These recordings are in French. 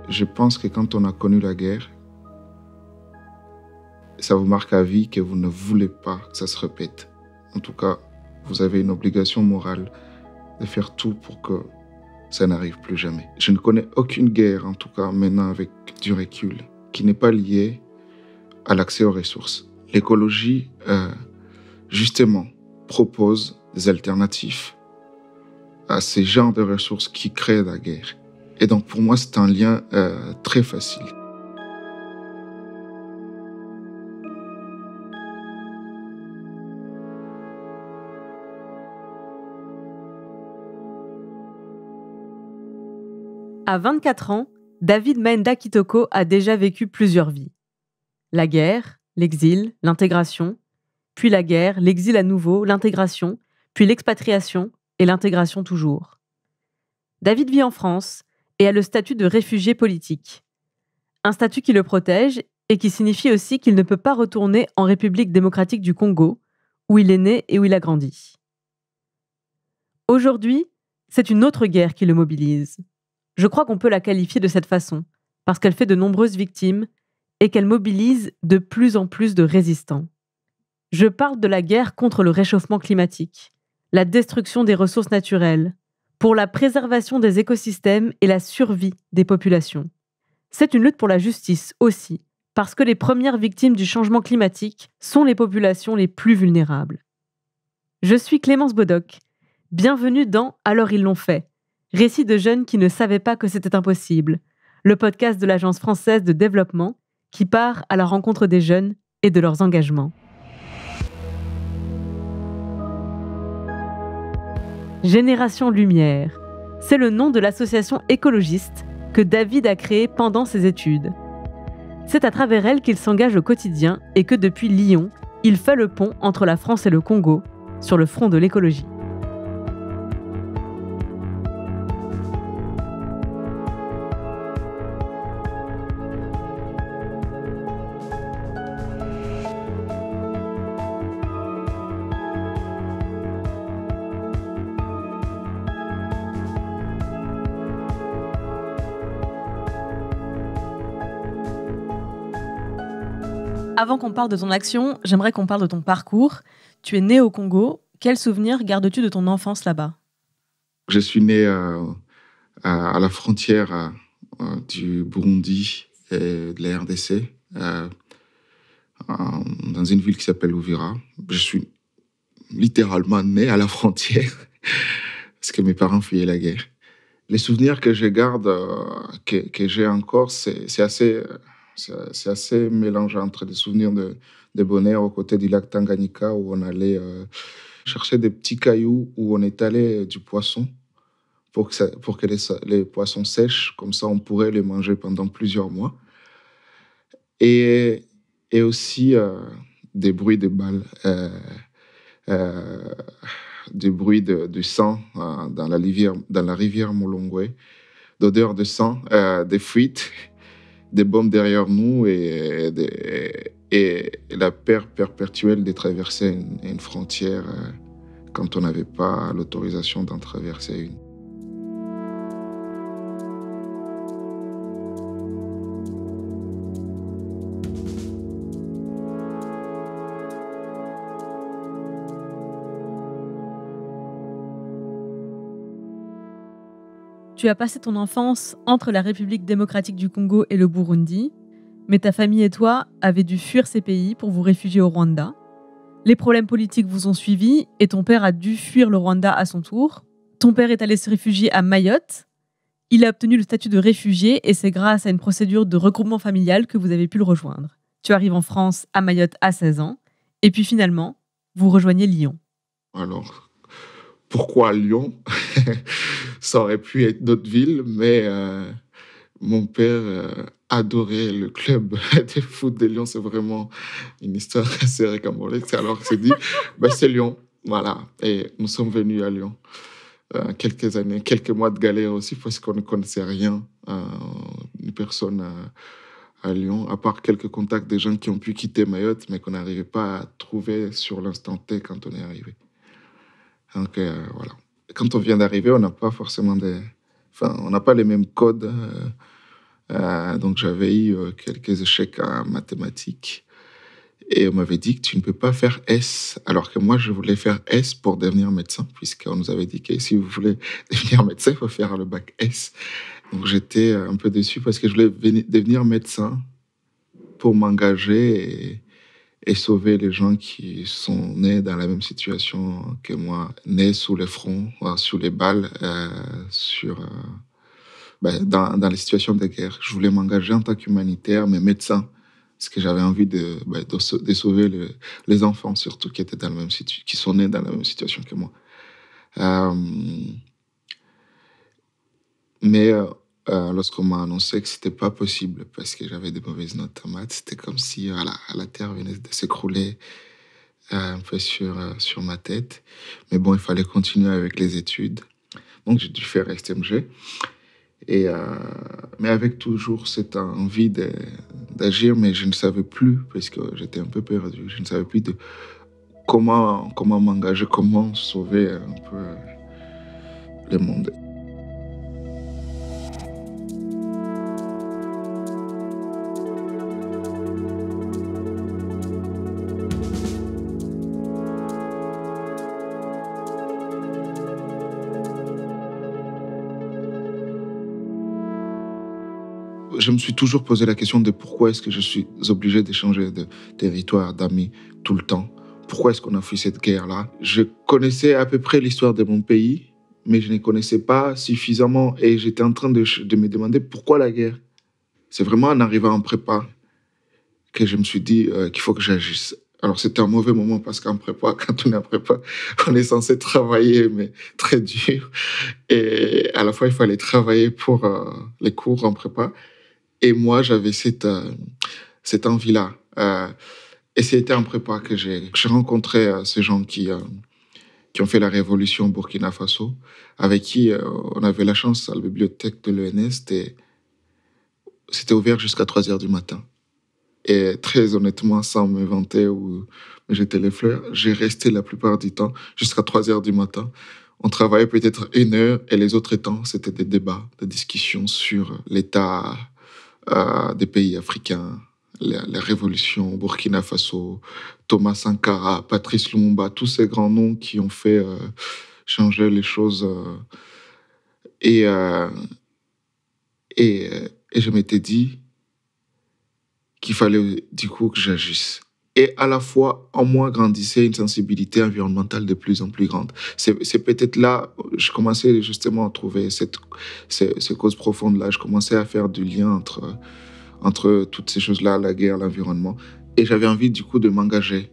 Je pense que quand on a connu la guerre, ça vous marque à vie que vous ne voulez pas que ça se répète. En tout cas, vous avez une obligation morale de faire tout pour que ça n'arrive plus jamais. Je ne connais aucune guerre, en tout cas maintenant avec du recul, qui n'est pas liée à l'accès aux ressources. L'écologie, justement, propose des alternatives à ces genres de ressources qui créent la guerre. Et donc pour moi, c'est un lien très facile. À 24 ans, David Maenda Kitoko a déjà vécu plusieurs vies. La guerre, l'exil, l'intégration, puis la guerre, l'exil à nouveau, l'intégration, puis l'expatriation et l'intégration toujours. David vit en France et a le statut de réfugié politique. Un statut qui le protège et qui signifie aussi qu'il ne peut pas retourner en République démocratique du Congo, où il est né et où il a grandi. Aujourd'hui, c'est une autre guerre qui le mobilise. Je crois qu'on peut la qualifier de cette façon, parce qu'elle fait de nombreuses victimes et qu'elle mobilise de plus en plus de résistants. Je parle de la guerre contre le réchauffement climatique, la destruction des ressources naturelles, pour la préservation des écosystèmes et la survie des populations. C'est une lutte pour la justice aussi, parce que les premières victimes du changement climatique sont les populations les plus vulnérables. Je suis Clémence Bodoc. Bienvenue dans Alors ils l'ont fait, récit de jeunes qui ne savaient pas que c'était impossible, le podcast de l'Agence française de développement qui part à la rencontre des jeunes et de leurs engagements. Génération Lumière, c'est le nom de l'association écologiste que David a créée pendant ses études. C'est à travers elle qu'il s'engage au quotidien et que depuis Lyon, il fait le pont entre la France et le Congo sur le front de l'écologie. Avant qu'on parle de ton action, j'aimerais qu'on parle de ton parcours. Tu es né au Congo. Quels souvenirs gardes-tu de ton enfance là-bas ? Je suis né à la frontière du Burundi et de la RDC, dans une ville qui s'appelle Uvira. Je suis littéralement né à la frontière parce que mes parents fuyaient la guerre. Les souvenirs que je garde, que j'ai encore, c'est assez mélangé entre des souvenirs de bonheur aux côtés du lac Tanganyika où on allait chercher des petits cailloux, où on étalait du poisson pour que les poissons sèchent. Comme ça, on pourrait les manger pendant plusieurs mois. Et aussi des bruits de balles, des bruits de sang dans la rivière Molongwe, d'odeur de sang, des fuites, des bombes derrière nous et la peur perpétuelle de traverser une frontière quand on n'avait pas l'autorisation d'en traverser une. Tu as passé ton enfance entre la République démocratique du Congo et le Burundi, mais ta famille et toi avez dû fuir ces pays pour vous réfugier au Rwanda. Les problèmes politiques vous ont suivis et ton père a dû fuir le Rwanda à son tour. Ton père est allé se réfugier à Mayotte. Il a obtenu le statut de réfugié et c'est grâce à une procédure de regroupement familial que vous avez pu le rejoindre. Tu arrives en France à Mayotte à 16 ans et puis finalement, vous rejoignez Lyon. Alors, pourquoi Lyon ? Ça aurait pu être d'autres villes, mais mon père adorait le club de foot de Lyon. C'est vraiment une histoire assez rocambolesque. Alors, c'est dit, c'est Lyon. Voilà. Et nous sommes venus à Lyon. Quelques mois de galère aussi, parce qu'on ne connaissait rien, une personne à Lyon, à part quelques contacts des gens qui ont pu quitter Mayotte, mais qu'on n'arrivait pas à trouver sur l'instant T quand on est arrivé. Donc, voilà. Quand on vient d'arriver, on n'a pas forcément on n'a pas les mêmes codes Donc, j'avais eu quelques échecs en mathématiques. Et on m'avait dit que tu ne peux pas faire S, alors que moi, je voulais faire S pour devenir médecin, puisqu'on nous avait dit que si vous voulez devenir médecin, il faut faire le bac S. Donc, j'étais un peu déçu parce que je voulais devenir médecin pour m'engager et sauver les gens qui sont nés dans la même situation que moi, nés sous les fronts, sous les balles, dans les situations de guerre. Je voulais m'engager en tant qu'humanitaire, mais médecin, parce que j'avais envie de sauver les enfants, surtout qui étaient dans la même qui sont nés dans la même situation que moi. Euh, mais lorsqu'on m'a annoncé que c'était pas possible parce que j'avais des mauvaises notes en maths, c'était comme si la terre venait de s'écrouler un peu sur ma tête. Mais bon, il fallait continuer avec les études. Donc, j'ai dû faire STMG. Mais avec toujours cette envie d'agir, mais je ne savais plus, parce que j'étais un peu perdu, je ne savais plus de comment m'engager, comment sauver un peu le monde. Je me suis toujours posé la question de pourquoi est-ce que je suis obligé de changer de territoire, d'amis, tout le temps. Pourquoi est-ce qu'on a fui cette guerre-là? Je connaissais à peu près l'histoire de mon pays, mais je ne connaissais pas suffisamment et j'étais en train de me demander pourquoi la guerre. C'est vraiment en arrivant en prépa que je me suis dit qu'il faut que j'agisse. Alors, c'était un mauvais moment parce qu'en prépa, quand on est en prépa, on est censé travailler, mais très dur. Et à la fois, il fallait travailler pour les cours en prépa. Et moi, j'avais cette envie-là. Et c'était en prépa que j'ai rencontré ces gens qui ont fait la révolution au Burkina Faso, avec qui on avait la chance à la bibliothèque de l'ENS. C'était ouvert jusqu'à 3 heures du matin. Et très honnêtement, sans me vanter ou me jeter les fleurs, j'ai resté la plupart du temps jusqu'à 3 heures du matin. On travaillait peut-être 1 heure et les autres temps, c'était des débats, des discussions sur l'état des pays africains, la révolution, Burkina Faso, Thomas Sankara, Patrice Lumumba, tous ces grands noms qui ont fait changer les choses. Et, euh, et, euh, et je m'étais dit qu'il fallait du coup que j'agisse. Et à la fois, en moi grandissait une sensibilité environnementale de plus en plus grande. C'est peut-être là, je commençais justement à trouver ces causes profondes-là. Je commençais à faire du lien entre toutes ces choses-là, la guerre, l'environnement. Et j'avais envie du coup de m'engager.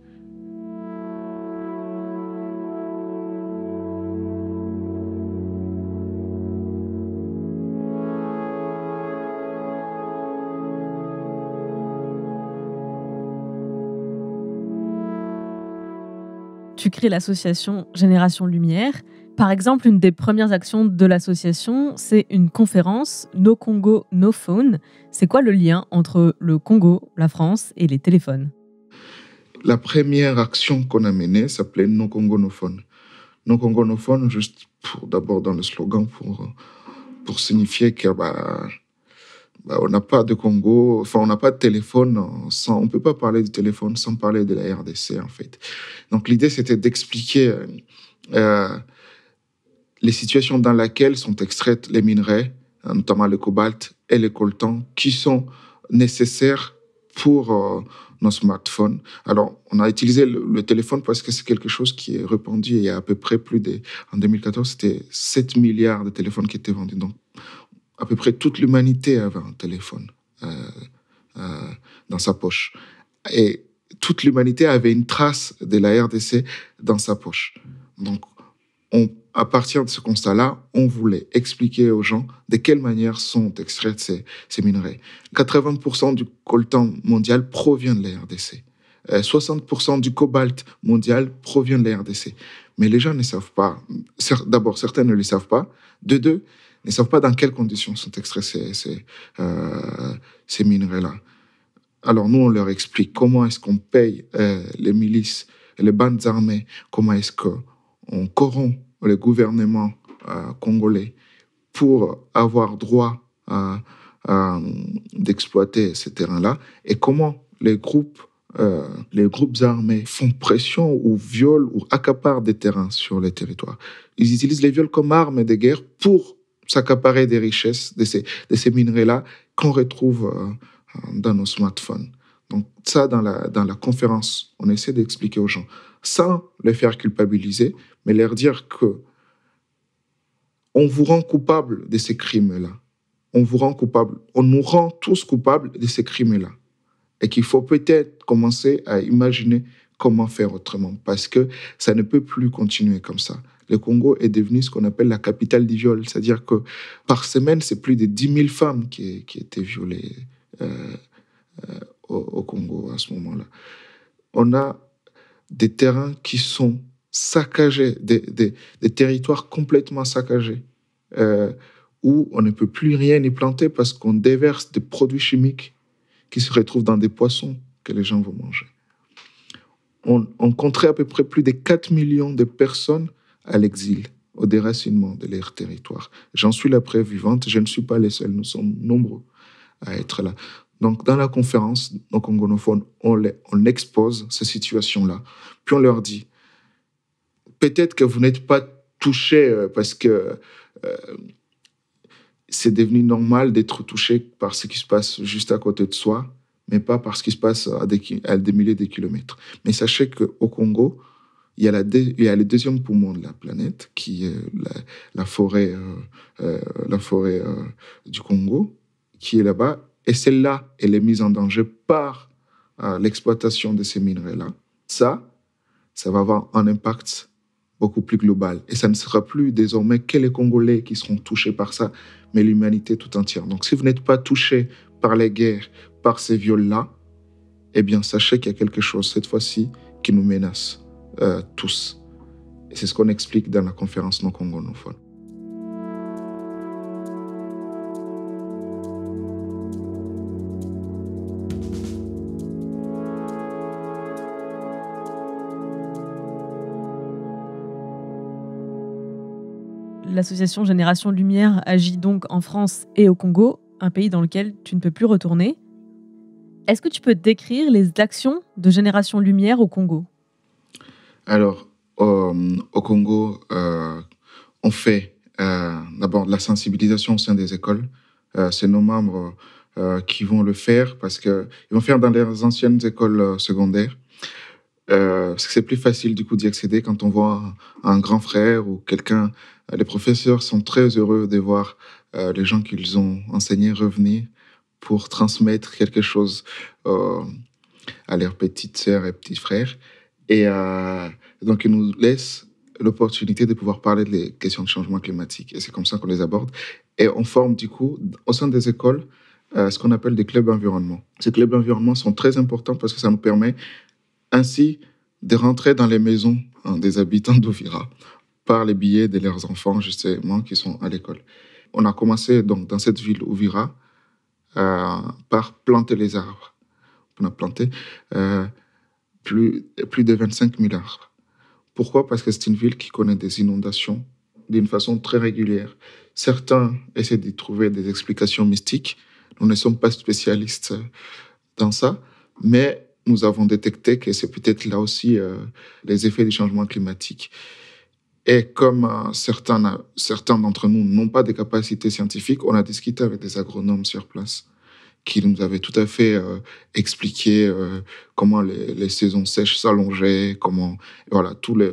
Tu crées l'association Génération Lumière. Par exemple, une des premières actions de l'association, c'est une conférence No Congo, No Phone. C'est quoi le lien entre le Congo, la France et les téléphones? La première action qu'on a menée s'appelait No Congo, No Phone. No Congo, No Phone, juste d'abord dans le slogan, pour signifier que on n'a pas de Congo, enfin on n'a pas de téléphone on ne peut pas parler du téléphone sans parler de la RDC en fait. Donc l'idée c'était d'expliquer les situations dans lesquelles sont extraites les minerais, notamment le cobalt et le coltan, qui sont nécessaires pour nos smartphones. Alors, on a utilisé le téléphone parce que c'est quelque chose qui est répandu. Il y a à peu près en 2014, c'était 7 milliards de téléphones qui étaient vendus. Donc, à peu près toute l'humanité avait un téléphone dans sa poche. Et toute l'humanité avait une trace de la RDC dans sa poche. Donc, à partir de ce constat-là, on voulait expliquer aux gens de quelle manière sont extraits ces minerais. 80% du coltan mondial provient de la RDC. 60% du cobalt mondial provient de la RDC. Mais les gens ne savent pas. D'abord, certains ne le savent pas. De deux, ne savent pas dans quelles conditions sont extraits ces minerais-là. Alors nous, on leur explique comment est-ce qu'on paye les milices, les bandes armées, comment est-ce qu'on corrompt le gouvernement congolais pour avoir droit à d'exploiter ces terrains-là et comment les groupes armés font pression ou violent ou accaparent des terrains sur les territoires. Ils utilisent les viols comme armes de guerre pour s'accaparer des richesses de ces minerais-là qu'on retrouve dans nos smartphones. Donc ça, dans la conférence, on essaie d'expliquer aux gens, sans les faire culpabiliser, mais leur dire que on vous rend coupable de ces crimes-là. On nous rend tous coupables de ces crimes-là. Et qu'il faut peut-être commencer à imaginer comment faire autrement, parce que ça ne peut plus continuer comme ça. Le Congo est devenu ce qu'on appelle la capitale du viol, c'est-à-dire que par semaine, c'est plus de 10 000 femmes qui étaient violées au Congo à ce moment-là. On a des terrains qui sont saccagés, des territoires complètement saccagés, où on ne peut plus rien y planter parce qu'on déverse des produits chimiques qui se retrouvent dans des poissons que les gens vont manger. On compterait à peu près plus de 4 millions de personnes à l'exil, au déracinement de leur territoire. J'en suis la preuve vivante, je ne suis pas les seuls, nous sommes nombreux à être là. Donc, dans la conférence, nos congonophones, on expose ces situations-là. Puis on leur dit, peut-être que vous n'êtes pas touchés parce que c'est devenu normal d'être touché par ce qui se passe juste à côté de soi, mais pas par ce qui se passe à des milliers de kilomètres. Mais sachez qu'au Congo, il y a le deuxième poumon de la planète, qui est la forêt du Congo, qui est là-bas. Et celle-là, elle est mise en danger par l'exploitation de ces minerais-là. Ça va avoir un impact beaucoup plus global. Et ça ne sera plus désormais que les Congolais qui seront touchés par ça, mais l'humanité tout entière. Donc si vous n'êtes pas touchés par les guerres, par ces viols-là, eh bien sachez qu'il y a quelque chose cette fois-ci qui nous menace tous. Et c'est ce qu'on explique dans la conférence non congonophone. L'association Génération Lumière agit donc en France et au Congo, un pays dans lequel tu ne peux plus retourner. Est-ce que tu peux décrire les actions de Génération Lumière au Congo ? Alors, au Congo, on fait d'abord de la sensibilisation au sein des écoles. C'est nos membres qui vont le faire parce qu'ils vont faire dans les anciennes écoles secondaires. Parce que c'est plus facile du coup d'y accéder quand on voit un grand frère ou quelqu'un. Les professeurs sont très heureux de voir les gens qu'ils ont enseignés revenir pour transmettre quelque chose à leurs petites sœurs et petits frères. Et donc, ils nous laissent l'opportunité de pouvoir parler des questions de changement climatique. Et c'est comme ça qu'on les aborde. Et on forme du coup, au sein des écoles, ce qu'on appelle des clubs environnement. Ces clubs environnement sont très importants parce que ça nous permet ainsi de rentrer dans les maisons des habitants d'Ouvira par les billets de leurs enfants, justement, qui sont à l'école. On a commencé donc dans cette ville Ouvira par planter les arbres. On a planté plus de 25 000 arbres. Pourquoi ? Parce que c'est une ville qui connaît des inondations d'une façon très régulière. Certains essaient d'y trouver des explications mystiques. Nous ne sommes pas spécialistes dans ça, mais nous avons détecté que c'est peut-être là aussi les effets du changement climatique. Et comme certains d'entre nous n'ont pas de capacités scientifiques, on a discuté avec des agronomes sur place qui nous avaient tout à fait expliqué comment les saisons sèches s'allongeaient, comment, voilà, tous les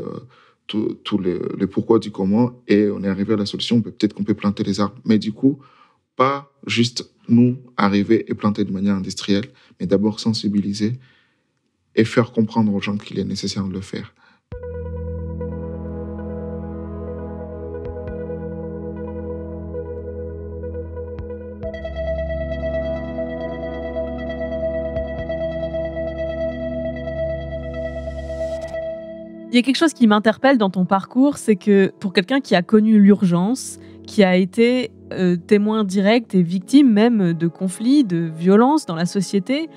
pourquoi du comment. Et on est arrivé à la solution, peut-être qu'on peut planter les arbres. Mais du coup, pas juste nous arriver et planter de manière industrielle, mais d'abord sensibiliser et faire comprendre aux gens qu'il est nécessaire de le faire. Il y a quelque chose qui m'interpelle dans ton parcours, c'est que pour quelqu'un qui a connu l'urgence, qui a été témoin direct et victime même de conflits, de violences dans la société,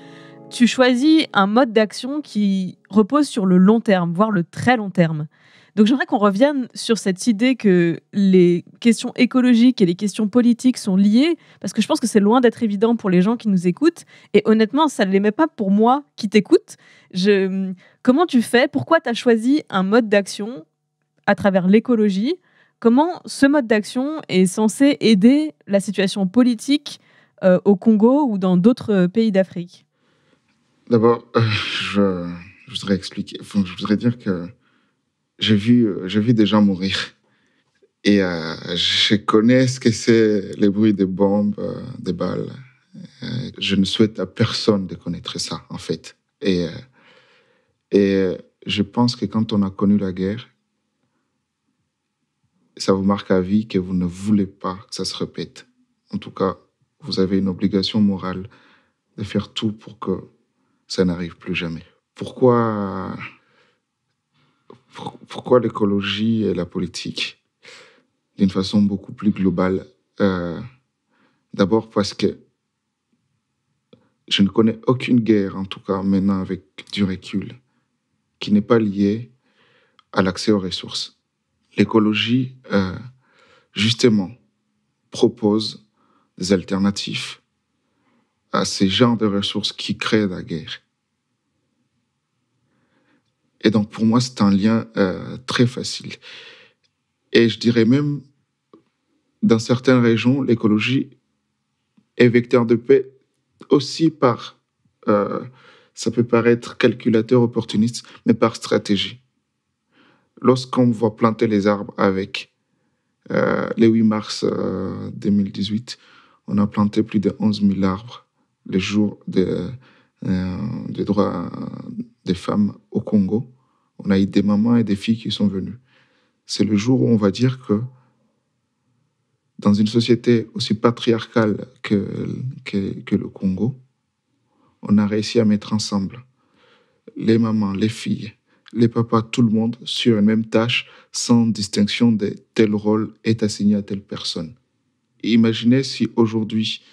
tu choisis un mode d'action qui repose sur le long terme, voire le très long terme. Donc j'aimerais qu'on revienne sur cette idée que les questions écologiques et les questions politiques sont liées, parce que je pense que c'est loin d'être évident pour les gens qui nous écoutent. Et honnêtement, ça ne l'est même pas pour moi qui t'écoute. Comment tu fais? Pourquoi tu as choisi un mode d'action à travers l'écologie? Comment ce mode d'action est censé aider la situation politique au Congo ou dans d'autres pays d'Afrique? D'abord, je voudrais expliquer, enfin, je voudrais dire que j'ai vu des gens mourir. Et je connais ce que c'est les bruits des bombes, des balles. Je ne souhaite à personne de connaître ça, en fait. Et je pense que quand on a connu la guerre, ça vous marque à vie que vous ne voulez pas que ça se répète. En tout cas, vous avez une obligation morale de faire tout pour que ça n'arrive plus jamais. Pourquoi l'écologie et la politique d'une façon beaucoup plus globale? D'abord parce que je ne connais aucune guerre, en tout cas maintenant avec du recul, qui n'est pas liée à l'accès aux ressources. L'écologie, justement, propose des alternatives à ces genres de ressources qui créent la guerre. Et donc, pour moi, c'est un lien très facile. Et je dirais même, dans certaines régions, l'écologie est vecteur de paix aussi par, ça peut paraître calculateur, opportuniste, mais par stratégie. Lorsqu'on va planter les arbres avec le 8 mars 2018, on a planté plus de 11 000 arbres le jour des droits des femmes au Congo. On a eu des mamans et des filles qui sont venues. C'est le jour où on va dire que dans une société aussi patriarcale que le Congo, on a réussi à mettre ensemble les mamans, les filles, les papas, tout le monde sur une même tâche sans distinction de tel rôle est assigné à telle personne. Imaginez si aujourd'hui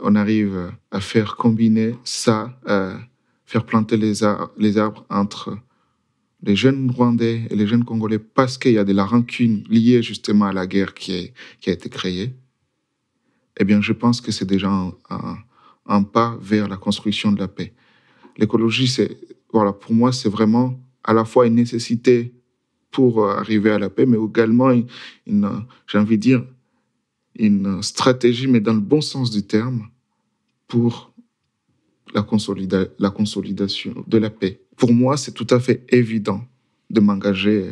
on arrive à faire combiner ça, faire planter les arbres entre les jeunes Rwandais et les jeunes Congolais parce qu'il y a de la rancune liée justement à la guerre qui a été créée. Eh bien, je pense que c'est déjà un pas vers la construction de la paix. L'écologie, voilà, pour moi, c'est vraiment à la fois une nécessité pour arriver à la paix, mais également, j'ai envie de dire, une stratégie, mais dans le bon sens du terme, pour la consolidation de la paix. Pour moi, c'est tout à fait évident de m'engager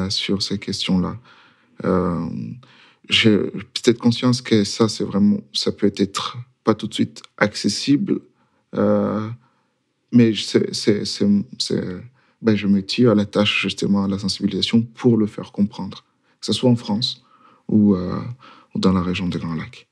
sur ces questions-là. J'ai peut-être conscience que ça peut être pas tout de suite accessible, mais je me tire à la tâche justement à la sensibilisation pour le faire comprendre, que ce soit en France ou dans la région des Grands Lacs.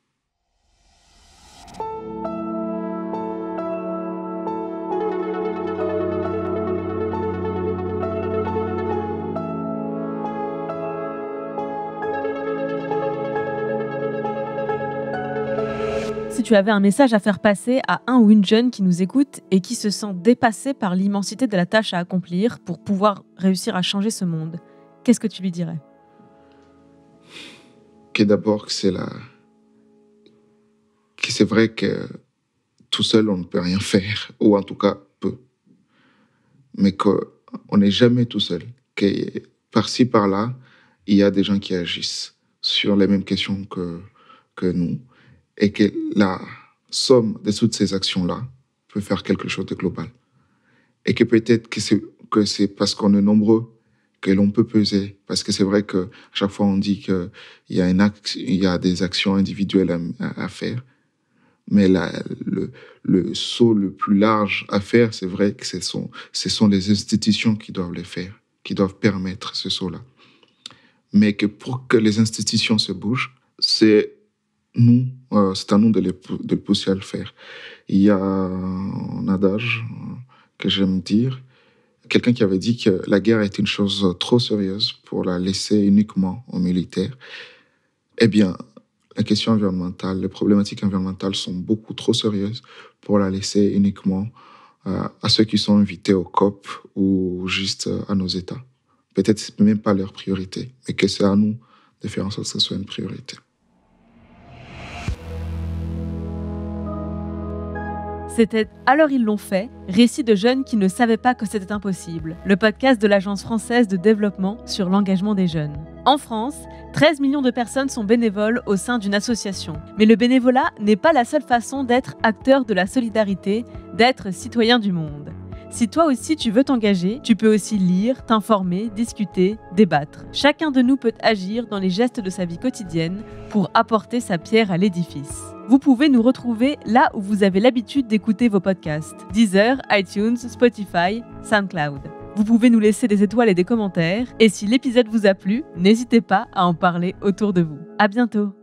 Si tu avais un message à faire passer à un ou une jeune qui nous écoute et qui se sent dépassée par l'immensité de la tâche à accomplir pour pouvoir réussir à changer ce monde, qu'est-ce que tu lui dirais? Que d'abord, que c'est vrai que tout seul, on ne peut rien faire, ou en tout cas peu. Mais qu'on n'est jamais tout seul. Que par-ci, par-là, il y a des gens qui agissent sur les mêmes questions que nous. Et que la somme de toutes ces actions-là peut faire quelque chose de global. Et que peut-être que c'est parce qu'on est nombreux que l'on peut peser. Parce que c'est vrai qu'à chaque fois, on dit qu'il y a des actions individuelles à faire. Mais le saut le plus large à faire, c'est vrai que ce sont les institutions qui doivent le faire, qui doivent permettre ce saut-là. Mais que pour que les institutions se bougent, c'est à nous de le pousser à le faire. Il y a un adage que j'aime dire, quelqu'un qui avait dit que la guerre est une chose trop sérieuse pour la laisser uniquement aux militaires. Eh bien, la question environnementale, les problématiques environnementales sont beaucoup trop sérieuses pour la laisser uniquement à ceux qui sont invités au COP ou juste à nos États. peut-être c'est même pas leur priorité, mais que c'est à nous de faire en sorte que ce soit une priorité. C'était Alors ils l'ont fait, récit de jeunes qui ne savaient pas que c'était impossible, le podcast de l'Agence française de développement sur l'engagement des jeunes. En France, 13 millions de personnes sont bénévoles au sein d'une association. Mais le bénévolat n'est pas la seule façon d'être acteur de la solidarité, d'être citoyen du monde. Si toi aussi tu veux t'engager, tu peux aussi lire, t'informer, discuter, débattre. Chacun de nous peut agir dans les gestes de sa vie quotidienne pour apporter sa pierre à l'édifice. Vous pouvez nous retrouver là où vous avez l'habitude d'écouter vos podcasts: Deezer, iTunes, Spotify, SoundCloud. Vous pouvez nous laisser des étoiles et des commentaires. Et si l'épisode vous a plu, n'hésitez pas à en parler autour de vous. À bientôt!